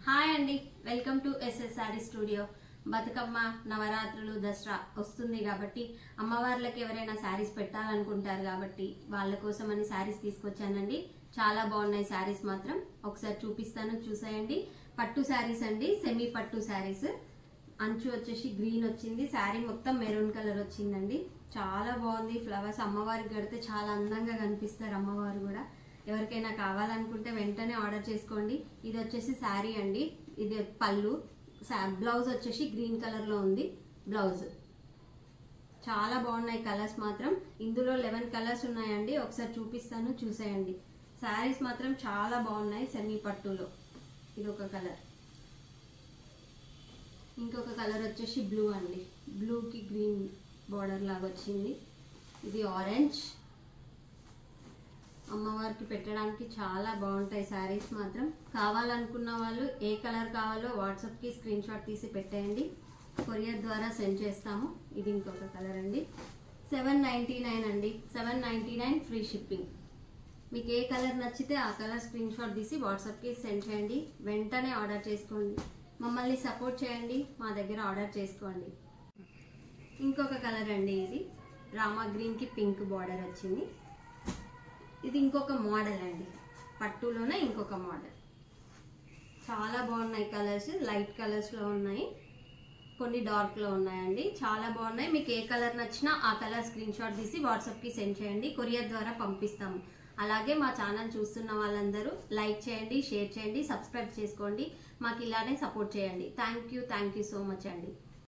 Hi అండి, welcome to SS sorry studio. Bathukamma, నవరాత్రులు, దసరా వస్తుంది కాబట్టి అమ్మవార్లకి ఎవరైనా శారీస్ పెట్టాలనుకుంటారు కాబట్టి వాళ్ళ కోసం అని శారీస్ తీసుకొచ్చానండి. చాలా బాగున్నాయి శారీస్ మాత్రం. ఒకసారి చూపిస్తాను, చూసేయండి. పట్టు శారీస్ అండి, సెమీ పట్టు శారీస్. అంచు వచ్చేసి గ్రీన్ వచ్చింది, శారీ మొత్తం మెరూన్ కలర్ వచ్చిందండి. చాలా బాగుంది. ఫ్లవర్స్ అమ్మవారికి కడితే చాలా అందంగా కనిపిస్తారు అమ్మవారు కూడా. ఎవరికైనా కావాలనుకుంటే వెంటనే ఆర్డర్ చేసుకోండి. ఇది వచ్చేసి శారీ అండి, ఇది పళ్ళు. బ్లౌజ్ వచ్చేసి గ్రీన్ కలర్ లో ఉంది బ్లౌజ్. చాలా బాగున్నాయి కలర్స్ మాత్రం. ఇందులో 11 కలర్స్ ఉన్నాయండి. ఒకసారి చూపిస్తాను, చూసేయండి. శారీస్ మాత్రం చాలా బాగున్నాయి. సెమీ పట్టులో ఇది ఒక కలర్. ఇంకొక కలర్ వచ్చేసి బ్లూ అండి, బ్లూకి గ్రీన్ బార్డర్ లాగా వచ్చింది. ఇది ఆరెంజ్. అమ్మవారికి పెట్టడానికి చాలా బాగుంటాయి శారీస్ మాత్రం. కావాలనుకున్న వాళ్ళు ఏ కలర్ కావాలో వాట్సాప్కి స్క్రీన్ షాట్ తీసి పెట్టేయండి, కొరియర్ ద్వారా సెండ్ చేస్తాము. ఇది ఇంకొక కలర్ అండి, 799 అండి, 799 ఫ్రీ షిప్పింగ్. మీకు ఏ కలర్ నచ్చితే ఆ కలర్ స్క్రీన్ షాట్ తీసి వాట్సాప్కి సెండ్ చేయండి. వెంటనే ఆర్డర్ చేసుకోండి. మమ్మల్ని సపోర్ట్ చేయండి, మా దగ్గర ఆర్డర్ చేసుకోండి. ఇంకొక కలర్ అండి, ఇది రామా గ్రీన్కి పింక్ బార్డర్ వచ్చింది. ఇది ఇంకొక మోడల్ అండి, పట్టులోనే ఇంకొక మోడల్. చాలా బాగున్నాయి కలర్స్, లైట్ కలర్స్లో ఉన్నాయి, కొన్ని డార్క్లో ఉన్నాయండి. చాలా బాగున్నాయి. మీకు ఏ కలర్ నచ్చినా ఆ కలర్ స్క్రీన్ షాట్ తీసి వాట్సాప్కి సెండ్ చేయండి, కొరియర్ ద్వారా పంపిస్తాము. అలాగే మా ఛానల్ చూస్తున్న వాళ్ళందరూ లైక్ చేయండి, షేర్ చేయండి, సబ్స్క్రైబ్ చేసుకోండి. మాకు ఇలానే సపోర్ట్ చేయండి. థ్యాంక్ యూ సో మచ్ అండి.